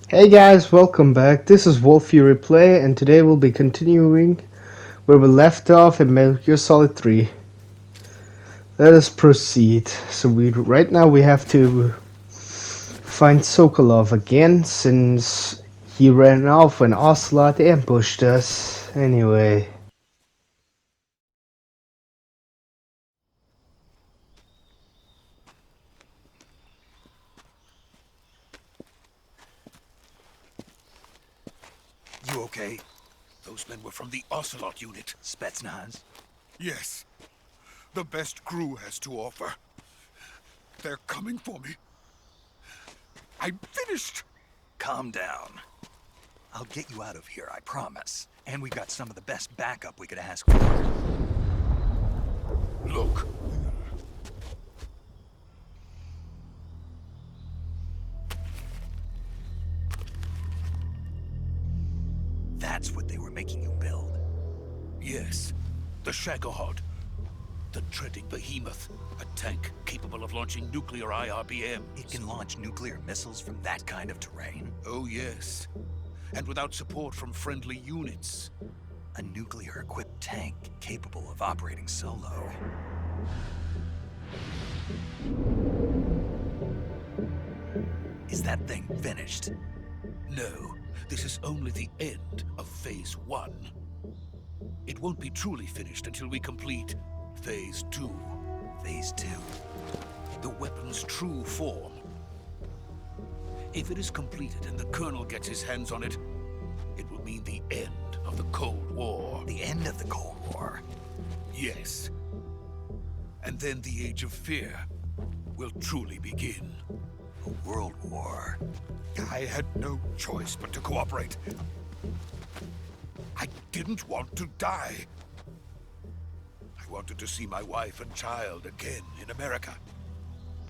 Hey guys, welcome back. This is Wolf Fury Play, and today we'll be continuing where we left off in Metal Gear Solid 3. Let us proceed. So right now we have to find Sokolov again, since he ran off when Ocelot ambushed us. Anyway. You okay? Those men were from the Ocelot unit. Spetsnaz? Yes. The best crew has to offer. They're coming for me. I'm finished! Calm down. I'll get you out of here, I promise. And we've got some of the best backup we could ask for. Look. That's what they were making you build. Yes. The Shagohod. The treading behemoth. A tank capable of launching nuclear IRBMs. It can launch nuclear missiles from that kind of terrain? Oh, yes. And without support from friendly units. A nuclear-equipped tank capable of operating solo. Is that thing finished? No. This is only the end of Phase 1. It won't be truly finished until we complete Phase 2. Phase 2? The weapon's true form. If it is completed and the Colonel gets his hands on it, it will mean the end of the Cold War. The end of the Cold War? Yes. And then the Age of Fear will truly begin. A world war. I had no choice but to cooperate. I didn't want to die. I wanted to see my wife and child again in America.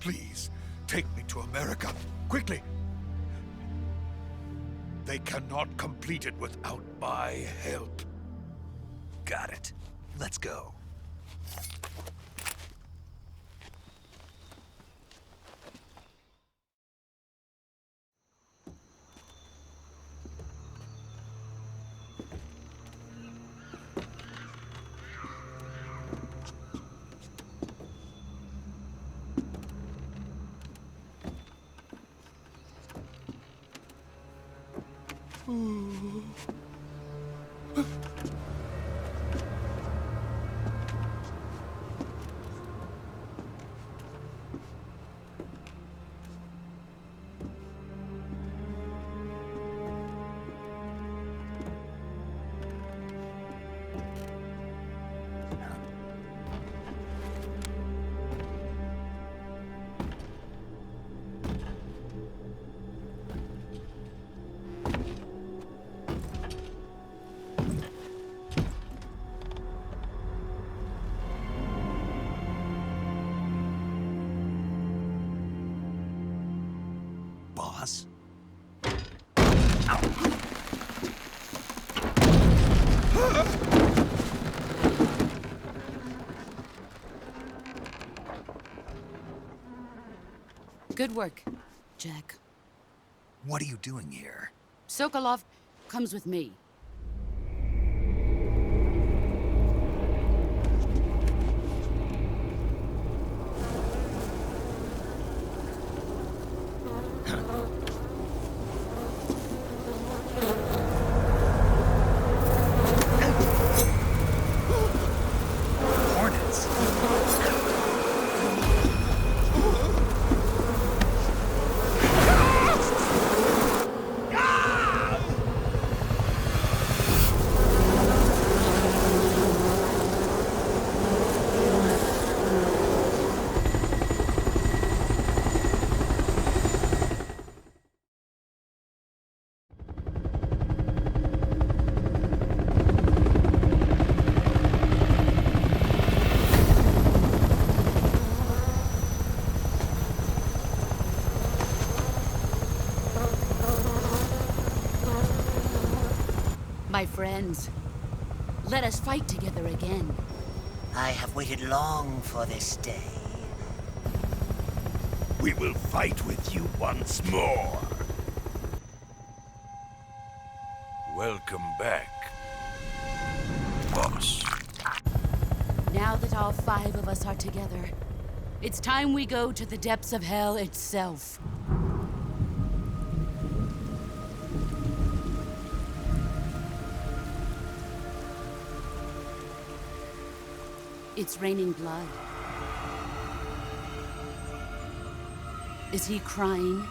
Please, take me to America, quickly. They cannot complete it without my help. Got it. Let's go. Boss? Good work, Jack. What are you doing here? Sokolov comes with me. Hornets? My friends, let us fight together again. I have waited long for this day. We will fight with you once more. Welcome back, boss. Now that all 5 of us are together, it's time we go to the depths of hell itself. It's raining blood. Is he crying?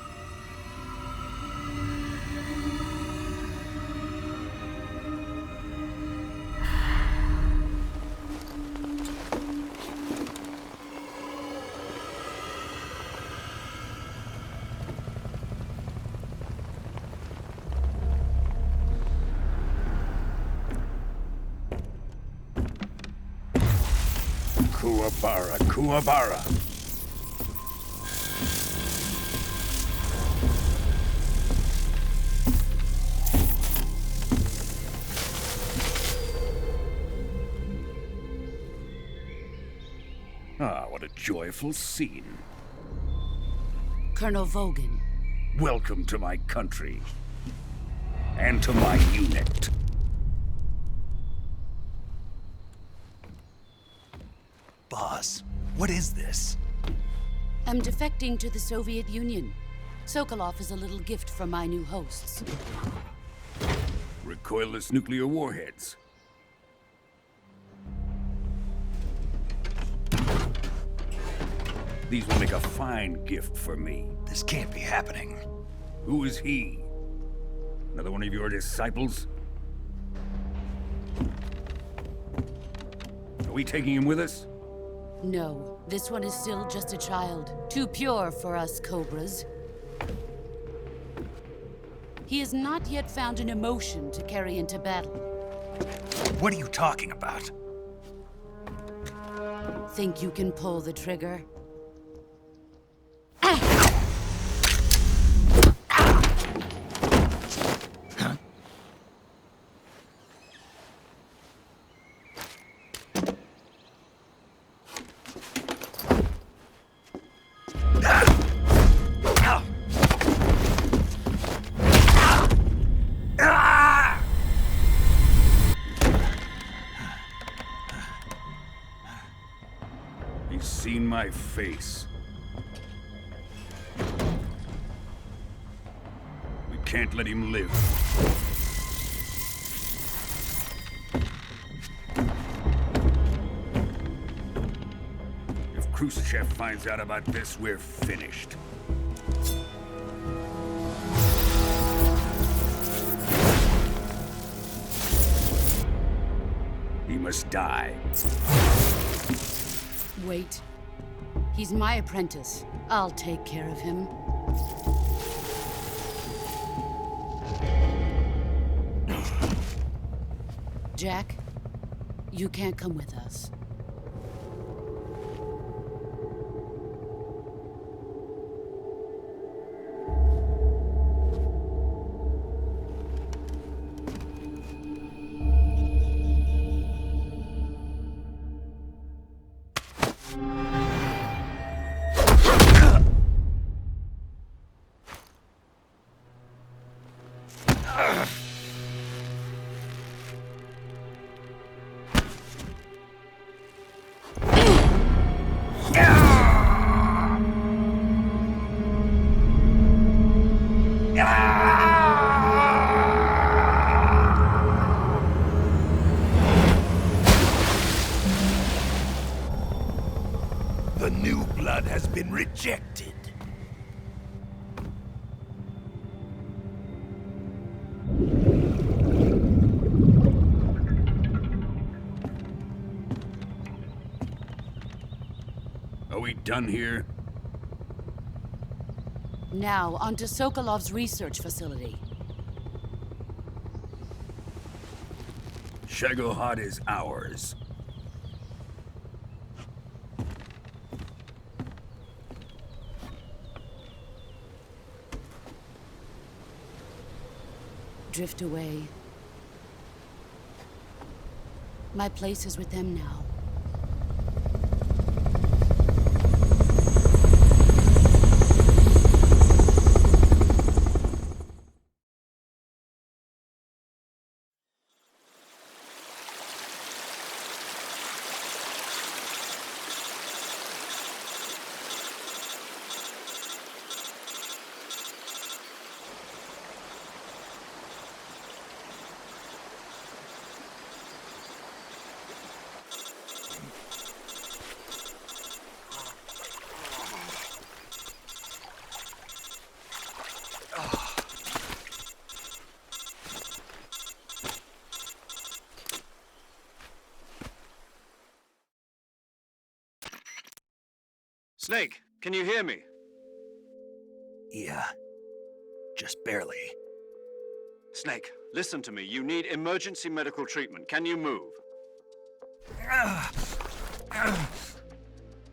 Kuwabara, Kuwabara. Ah, what a joyful scene. Colonel Vogan. Welcome to my country. And to my unit. Boss, what is this? I'm defecting to the Soviet Union. Sokolov is a little gift from my new hosts. Recoilless nuclear warheads. These will make a fine gift for me. This can't be happening. Who is he? Another one of your disciples? Are we taking him with us? No, this one is still just a child. Too pure for us Cobras. He has not yet found an emotion to carry into battle. What are you talking about? Think you can pull the trigger? He's seen my face. We can't let him live. If Khrushchev finds out about this, we're finished. He must die. Wait. He's my apprentice. I'll take care of him. Jack, you can't come with us. The new blood has been rejected. Are we done here? Now, onto Sokolov's research facility. Shagohod is ours. Drift away. My place is with them now. Snake, can you hear me? Yeah, just barely. Snake, listen to me. You need emergency medical treatment. Can you move?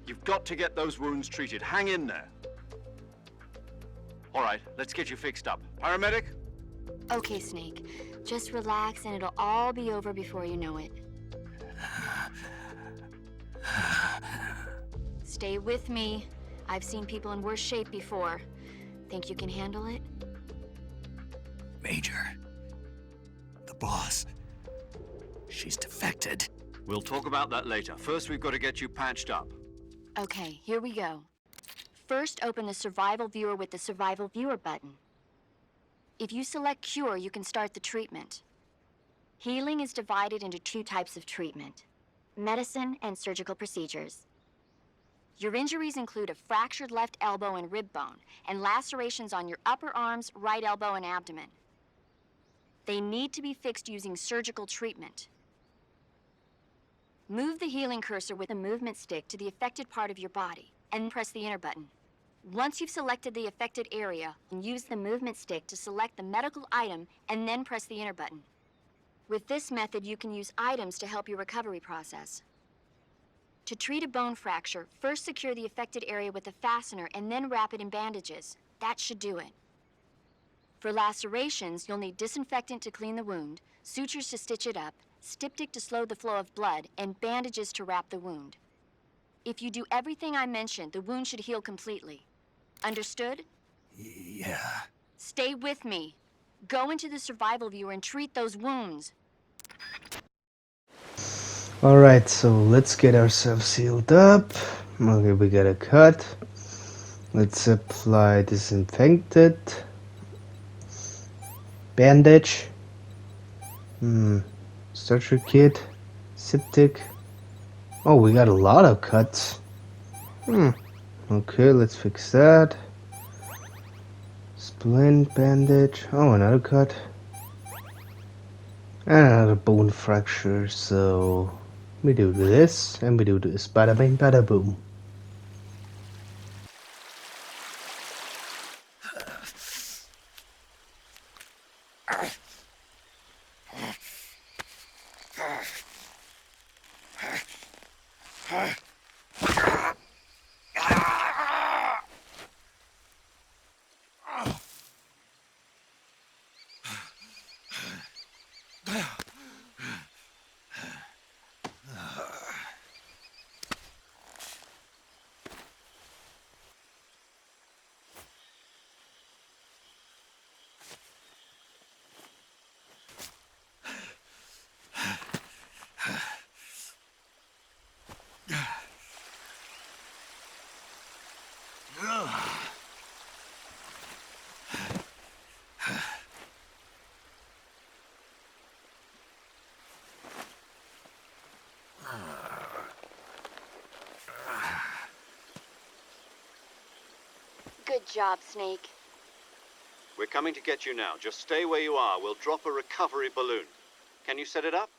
You've got to get those wounds treated. Hang in there. All right, let's get you fixed up. Paramedic? Okay, Snake. Just relax and it'll all be over before you know it. Stay with me. I've seen people in worse shape before. Think you can handle it? Major. The boss. She's defected. We'll talk about that later. First, we've got to get you patched up. Okay, here we go. First, open the Survival Viewer with the Survival Viewer button. If you select Cure, you can start the treatment. Healing is divided into 2 types of treatment: medicine and surgical procedures. Your injuries include a fractured left elbow and rib bone, and lacerations on your upper arms, right elbow, and abdomen. They need to be fixed using surgical treatment. Move the healing cursor with a movement stick to the affected part of your body, and press the enter button. Once you've selected the affected area, use the movement stick to select the medical item, and then press the enter button. With this method, you can use items to help your recovery process. To treat a bone fracture, first secure the affected area with a fastener and then wrap it in bandages. That should do it. For lacerations, you'll need disinfectant to clean the wound, sutures to stitch it up, styptic to slow the flow of blood, and bandages to wrap the wound. If you do everything I mentioned, the wound should heal completely. Understood? Yeah. Stay with me. Go into the survival viewer and treat those wounds. Alright, so let's get ourselves healed up. Okay, we got a cut. Let's apply disinfected. Bandage. Starter kit. Septic. Oh, we got a lot of cuts. Okay, let's fix that. Splint bandage. Oh, another cut. And another bone fracture, so we do this, and we do this. Bada bing, bada boom. Good job, Snake. We're coming to get you now. Just stay where you are. We'll drop a recovery balloon. Can you set it up?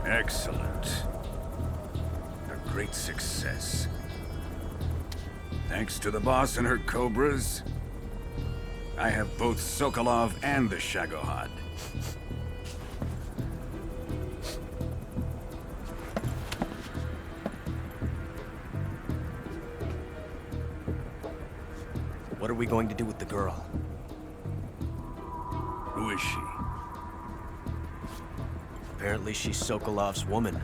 Excellent. A great success. Thanks to the boss and her cobras, I have both Sokolov and the Shagohod. What are we going to do with the girl? Who is she? Apparently she's Sokolov's woman.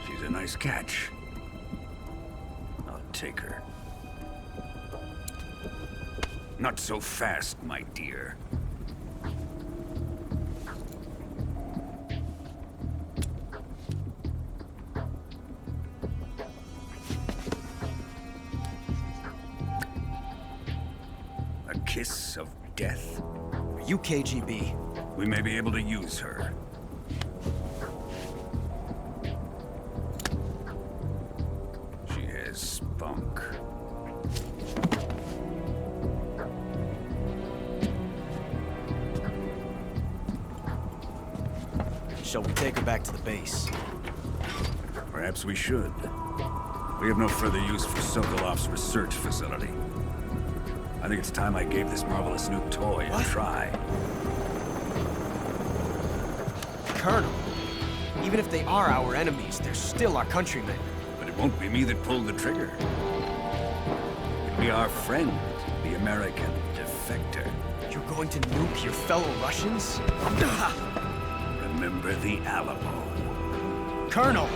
She's a nice catch. I'll take her. Not so fast, my dear. A kiss of death? Are you KGB? We may be able to use her. She has spunk. Shall we take her back to the base? Perhaps we should. We have no further use for Sokolov's research facility. I think it's time I gave this marvelous new toy a try. Colonel, even if they are our enemies, they're still our countrymen. But it won't be me that pulled the trigger. It'll be our friend, the American defector. You're going to nuke your fellow Russians? Remember the Alamo. Colonel!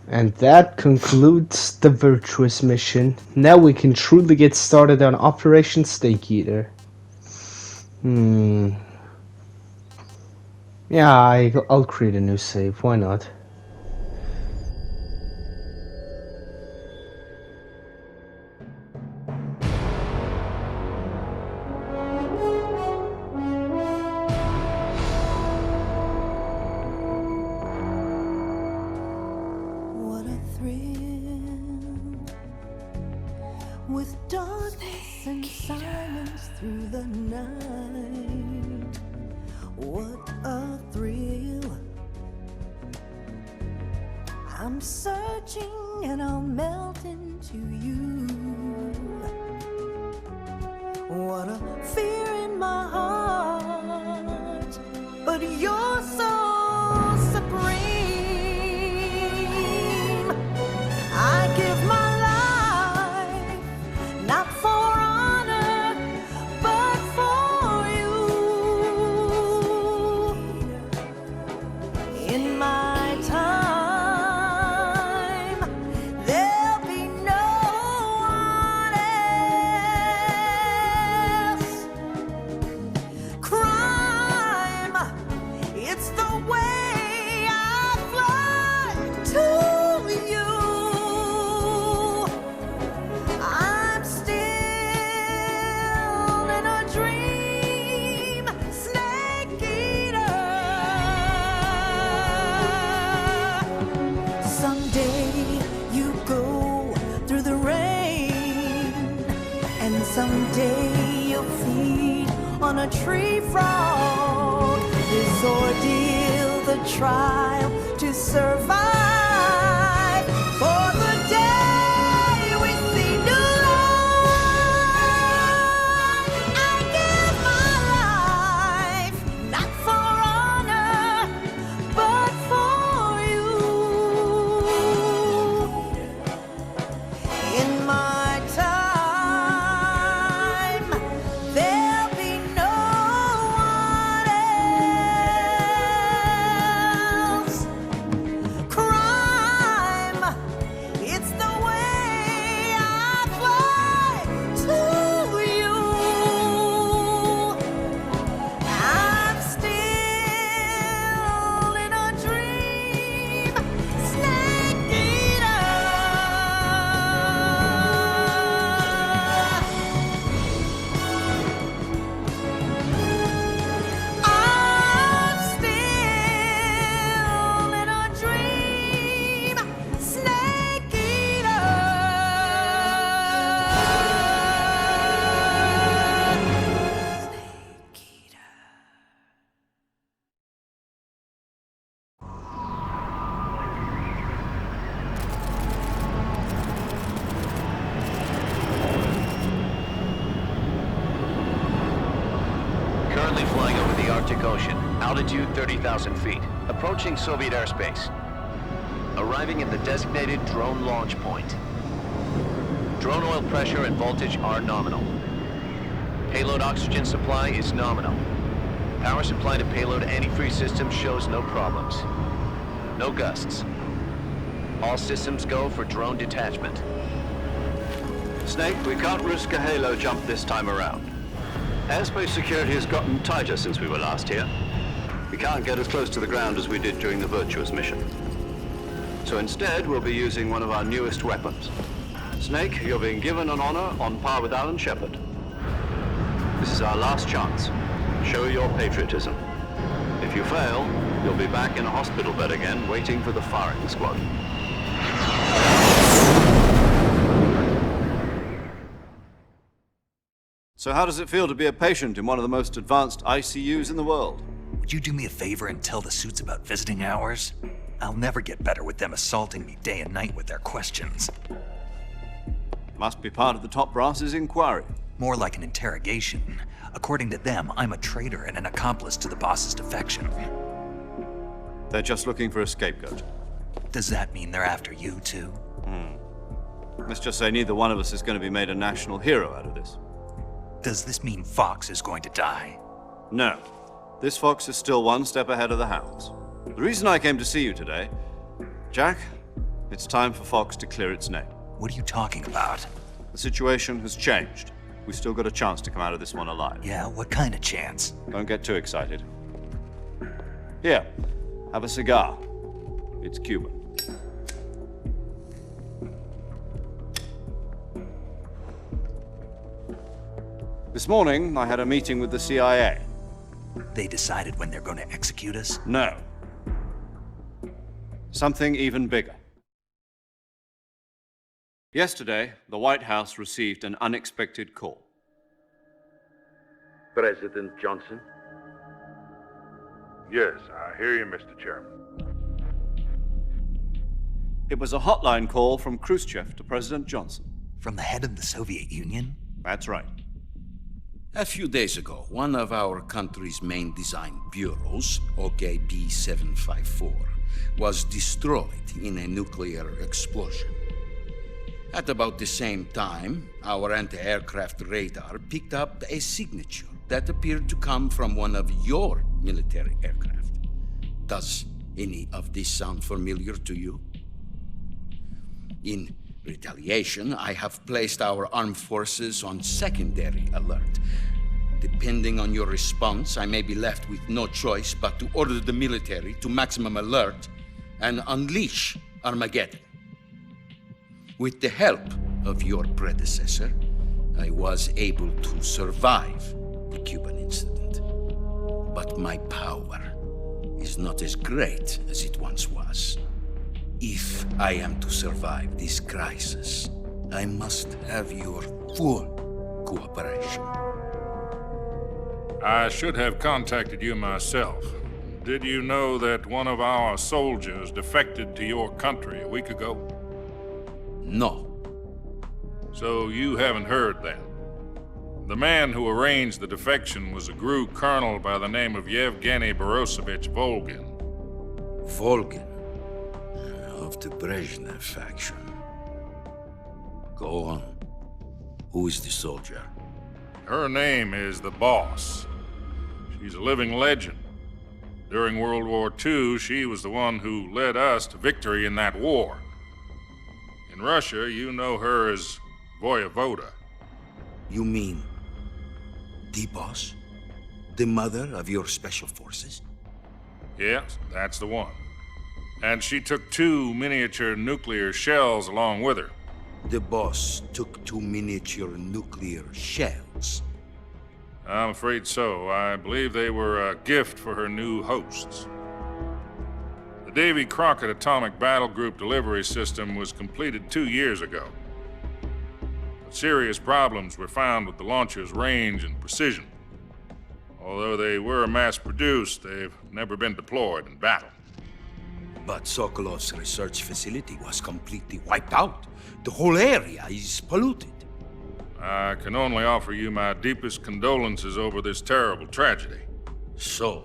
And that concludes the Virtuous mission. Now we can truly get started on Operation Snake Eater. Yeah, I'll create a new save. Why not? What a thrill, with darkness and silence through the night. What a thrill. I'm searching and I'll melt into you. What a fear in my heart, but you're so supreme. I give my life, not for honor, but for you. In my time, there'll be no one else. Crime, it's the way I fly to you. I'm still in a dream, snake eater. Someday you go through the rain, and someday you'll feed on a tree frog. This ordeal, the trial to survive, for the day Arctic Ocean, altitude 30,000 feet, approaching Soviet airspace. Arriving at the designated drone launch point. Drone oil pressure and voltage are nominal. Payload oxygen supply is nominal. Power supply to payload antifreeze system shows no problems. No gusts. All systems go for drone detachment. Snake, we can't risk a halo jump this time around. Airspace security has gotten tighter since we were last here. We can't get as close to the ground as we did during the Virtuous mission. So instead, we'll be using one of our newest weapons. Snake, you're being given an honor on par with Alan Shepard. This is our last chance. Show your patriotism. If you fail, you'll be back in a hospital bed again, waiting for the firing squad. So how does it feel to be a patient in one of the most advanced ICUs in the world? Would you do me a favor and tell the suits about visiting hours? I'll never get better with them assaulting me day and night with their questions. Must be part of the top brass's inquiry. More like an interrogation. According to them, I'm a traitor and an accomplice to the boss's defection. They're just looking for a scapegoat. Does that mean they're after you, too? Let's just say neither one of us is going to be made a national hero out of this. Does this mean Fox is going to die? No. This Fox is still one step ahead of the Hounds. The reason I came to see you today, Jack, it's time for Fox to clear its name. What are you talking about? The situation has changed. We've still got a chance to come out of this one alive. Yeah, what kind of chance? Don't get too excited. Here, have a cigar. It's Cuban. This morning, I had a meeting with the CIA. They decided when they're going to execute us? No. Something even bigger. Yesterday, the White House received an unexpected call. President Johnson? Yes, I hear you, Mr. Chairman. It was a hotline call from Khrushchev to President Johnson. From the head of the Soviet Union? That's right. A few days ago, one of our country's main design bureaus, OKB 754, was destroyed in a nuclear explosion. At about the same time, our anti-aircraft radar picked up a signature that appeared to come from one of your military aircraft. Does any of this sound familiar to you? In retaliation, I have placed our armed forces on secondary alert. Depending on your response, I may be left with no choice but to order the military to maximum alert and unleash Armageddon. With the help of your predecessor, I was able to survive the Cuban incident. But my power is not as great as it once was. If I am to survive this crisis, I must have your full cooperation. I should have contacted you myself. Did you know that one of our soldiers defected to your country a week ago? No. So you haven't heard then. The man who arranged the defection was a GRU colonel by the name of Yevgeny Borosovich Volgin. Volgin? Of the Brezhnev faction. Go on. Who is the soldier? Her name is the Boss. She's a living legend. During World War II, she was the one who led us to victory in that war. In Russia, you know her as Voyevoda. You mean the Boss? The mother of your special forces? Yes, that's the one. And she took 2 miniature nuclear shells along with her. The Boss took 2 miniature nuclear shells. I'm afraid so. I believe they were a gift for her new hosts. The Davy Crockett Atomic Battle Group delivery system was completed 2 years ago. But serious problems were found with the launcher's range and precision. Although they were mass-produced, they've never been deployed in battle. But Sokolov's research facility was completely wiped out. The whole area is polluted. I can only offer you my deepest condolences over this terrible tragedy. So,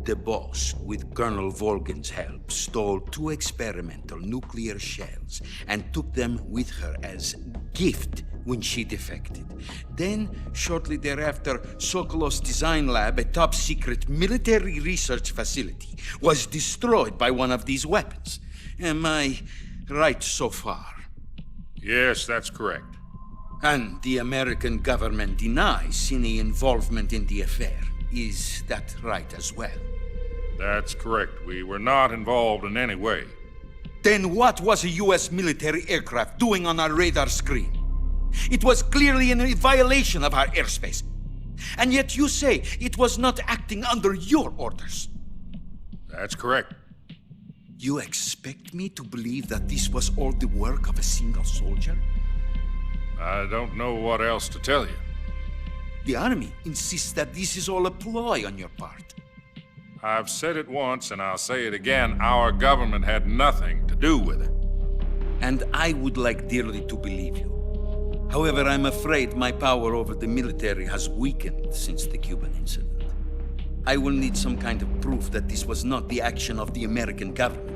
the boss, with Colonel Volgin's help, stole 2 experimental nuclear shells and took them with her as gift when she defected. Then, shortly thereafter, Sokolov's design lab, a top-secret military research facility, was destroyed by one of these weapons. Am I right so far? Yes, that's correct. And the American government denies any involvement in the affair. Is that right as well? That's correct. We were not involved in any way. Then what was a U.S. military aircraft doing on our radar screen? It was clearly in a violation of our airspace. And yet you say it was not acting under your orders. That's correct. You expect me to believe that this was all the work of a single soldier? I don't know what else to tell you. The Army insists that this is all a ploy on your part. I've said it once and I'll say it again. Our government had nothing to do with it. And I would like dearly to believe you. However, I'm afraid my power over the military has weakened since the Cuban incident. I will need some kind of proof that this was not the action of the American government.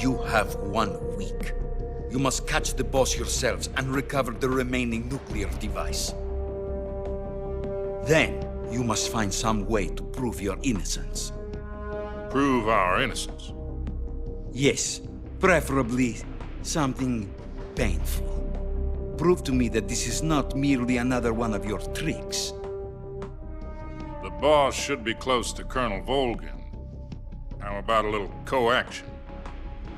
You have 1 week. You must catch the boss yourselves and recover the remaining nuclear device. Then, you must find some way to prove your innocence. Prove our innocence? Yes, preferably something painful. Prove to me that this is not merely another one of your tricks. The boss should be close to Colonel Volgin. How about a little co-action?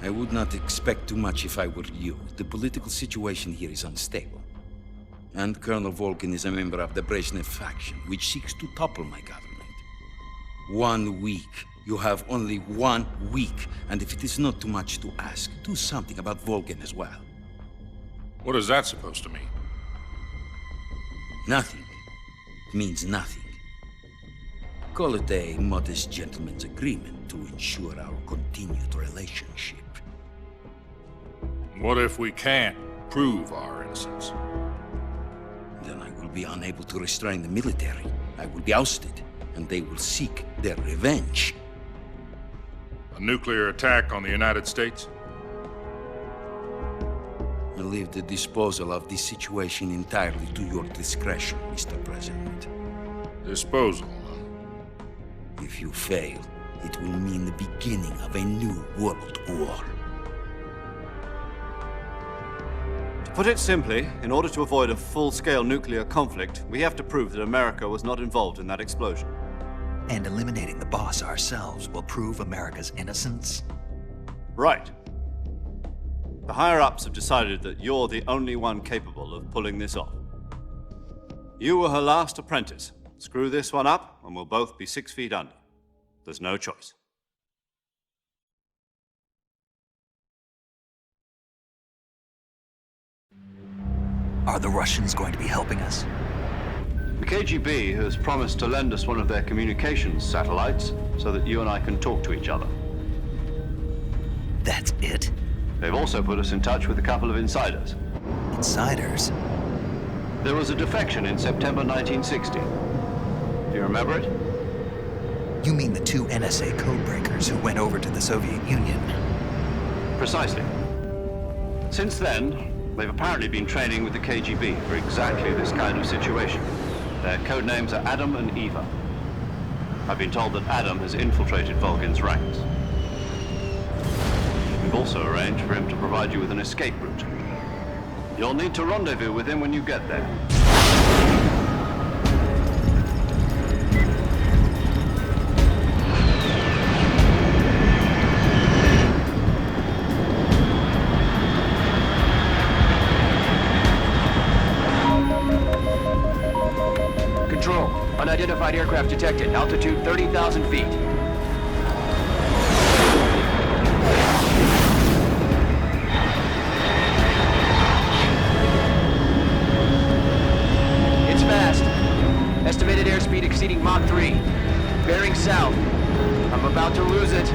I would not expect too much if I were you. The political situation here is unstable. And Colonel Volgin is a member of the Brezhnev faction, which seeks to topple my government. 1 week. You have only 1 week. And if it is not too much to ask, do something about Volgin as well. What is that supposed to mean? Nothing. It means nothing. Call it a modest gentleman's agreement to ensure our continued relationship. What if we can't prove our innocence? Then I will be unable to restrain the military. I will be ousted, and they will seek their revenge. A nuclear attack on the United States? I leave the disposal of this situation entirely to your discretion, Mr. President. Disposal, huh? If you fail, it will mean the beginning of a new world war. To put it simply, in order to avoid a full-scale nuclear conflict, we have to prove that America was not involved in that explosion. And eliminating the boss ourselves will prove America's innocence? Right. The higher-ups have decided that you're the only one capable of pulling this off. You were her last apprentice. Screw this one up, and we'll both be 6 feet under. There's no choice. Are the Russians going to be helping us? The KGB has promised to lend us one of their communications satellites so that you and I can talk to each other. That's it? They've also put us in touch with a couple of insiders. Insiders? There was a defection in September 1960. Do you remember it? You mean the 2 NSA codebreakers who went over to the Soviet Union? Precisely. Since then, they've apparently been training with the KGB for exactly this kind of situation. Their code names are Adam and Eva. I've been told that Adam has infiltrated Volgin's ranks. We've also arranged for him to provide you with an escape route. You'll need to rendezvous with him when you get there. Control. Unidentified aircraft detected. Altitude 30,000 feet. It's fast. Estimated airspeed exceeding Mach 3. Bearing south. I'm about to lose it.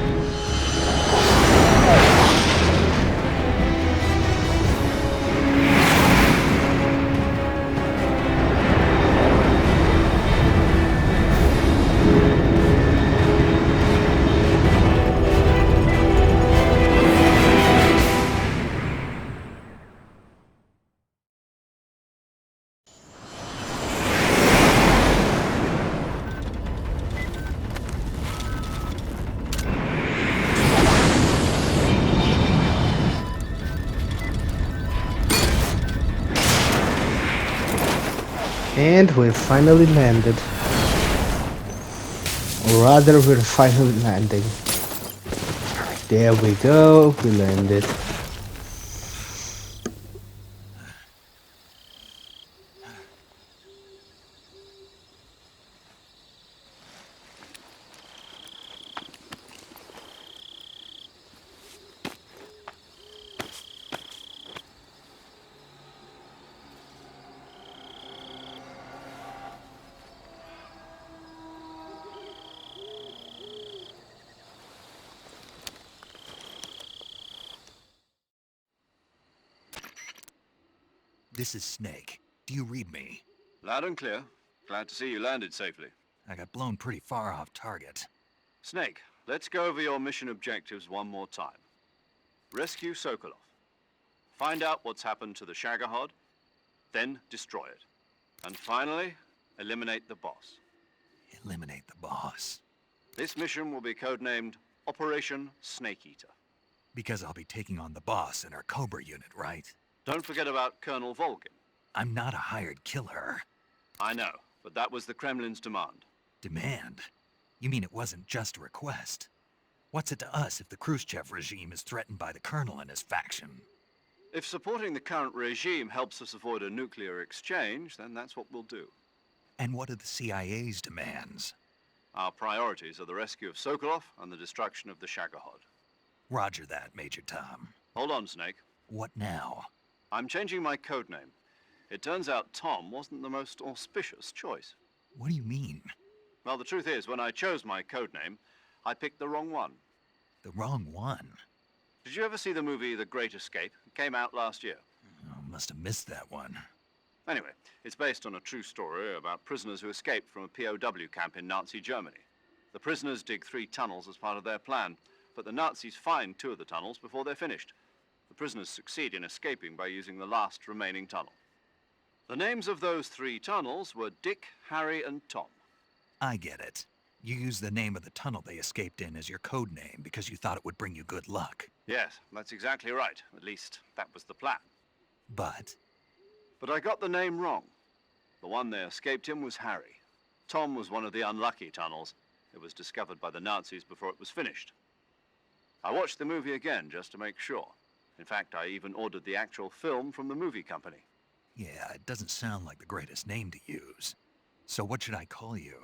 And we're finally landed. Or rather, we're finally landing. There we go, we landed. This is Snake. Do you read me? Loud and clear. Glad to see you landed safely. I got blown pretty far off target. Snake, let's go over your mission objectives one more time. Rescue Sokolov. Find out what's happened to the Shagohod, then destroy it. And finally, eliminate the boss. Eliminate the boss. This mission will be codenamed Operation Snake Eater. Because I'll be taking on the boss in our Cobra unit, right? Don't forget about Colonel Volgin. I'm not a hired killer. I know, but that was the Kremlin's demand. Demand? You mean it wasn't just a request? What's it to us if the Khrushchev regime is threatened by the Colonel and his faction? If supporting the current regime helps us avoid a nuclear exchange, then that's what we'll do. And what are the CIA's demands? Our priorities are the rescue of Sokolov and the destruction of the Shagohod. Roger that, Major Tom. Hold on, Snake. What now? I'm changing my codename. It turns out Tom wasn't the most auspicious choice. What do you mean? Well, the truth is, when I chose my codename, I picked the wrong one. The wrong one? Did you ever see the movie The Great Escape? It came out last year. Oh, must have missed that one. Anyway, it's based on a true story about prisoners who escaped from a POW camp in Nazi Germany. The prisoners dig 3 tunnels as part of their plan, but the Nazis find 2 of the tunnels before they're finished. The prisoners succeed in escaping by using the last remaining tunnel. The names of those 3 tunnels were Dick, Harry, and Tom. I get it. You used the name of the tunnel they escaped in as your code name because you thought it would bring you good luck. Yes, that's exactly right. At least, that was the plan. But I got the name wrong. The one they escaped in was Harry. Tom was one of the unlucky tunnels. It was discovered by the Nazis before it was finished. I watched the movie again just to make sure. In fact, I even ordered the actual film from the movie company. yeah, it doesn't sound like the greatest name to use. So what should I call you?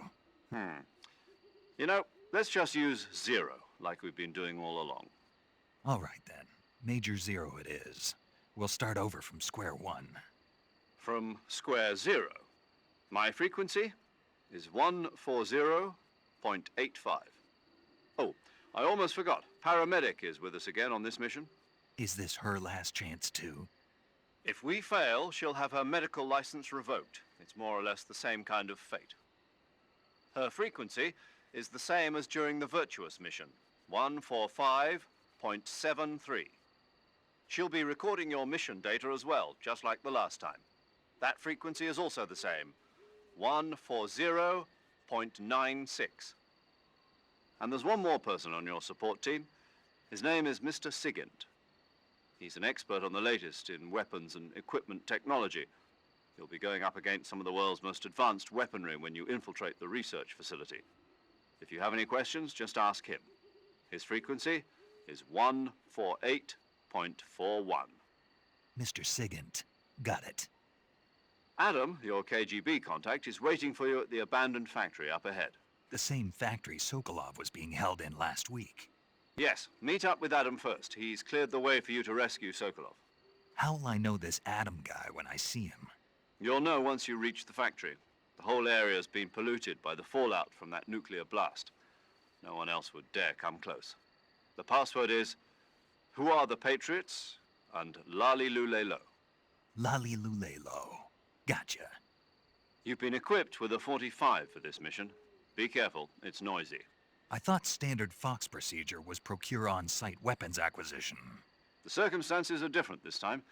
You know, let's just use Zero, like we've been doing all along. All right then. Major Zero it is. We'll start over from square one. From square 0. My frequency is 140.85. Oh, I almost forgot. Paramedic is with us again on this mission. Is this her last chance too? If we fail, she'll have her medical license revoked. It's more or less the same kind of fate. Her frequency is the same as during the Virtuous mission, 145.73. She'll be recording your mission data as well, just like the last time. That frequency is also the same, 140.96. And there's one more person on your support team. His name is Mr. Sigint. He's an expert on the latest in weapons and equipment technology. You'll be going up against some of the world's most advanced weaponry when you infiltrate the research facility. If you have any questions, just ask him. His frequency is 148.41. Mr. Sigint. Got it. Adam, your KGB contact, is waiting for you at the abandoned factory up ahead. The same factory Sokolov was being held in last week. Yes, meet up with Adam first. He's cleared the way for you to rescue Sokolov. How'll I know this Adam guy when I see him? You'll know once you reach the factory. The whole area's been polluted by the fallout from that nuclear blast. No one else would dare come close. The password is, "Who are the Patriots?" and Lali Lulelo. Lali Lulelo. Gotcha. You've been equipped with a 45 for this mission. Be careful, it's noisy. I thought standard Fox procedure was procure on-site weapons acquisition. The circumstances are different this time.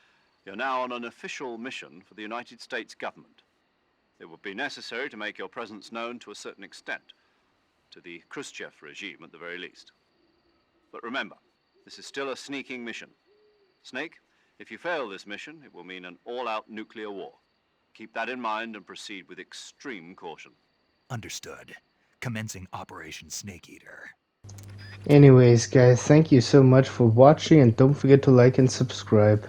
You're now on an official mission for the United States government. It would be necessary to make your presence known to a certain extent, to the Khrushchev regime at the very least. But remember, this is still a sneaking mission. Snake, if you fail this mission, it will mean an all-out nuclear war. Keep that in mind and proceed with extreme caution. Understood. Commencing Operation Snake Eater. Anyways, guys, thank you so much for watching, and don't forget to like and subscribe.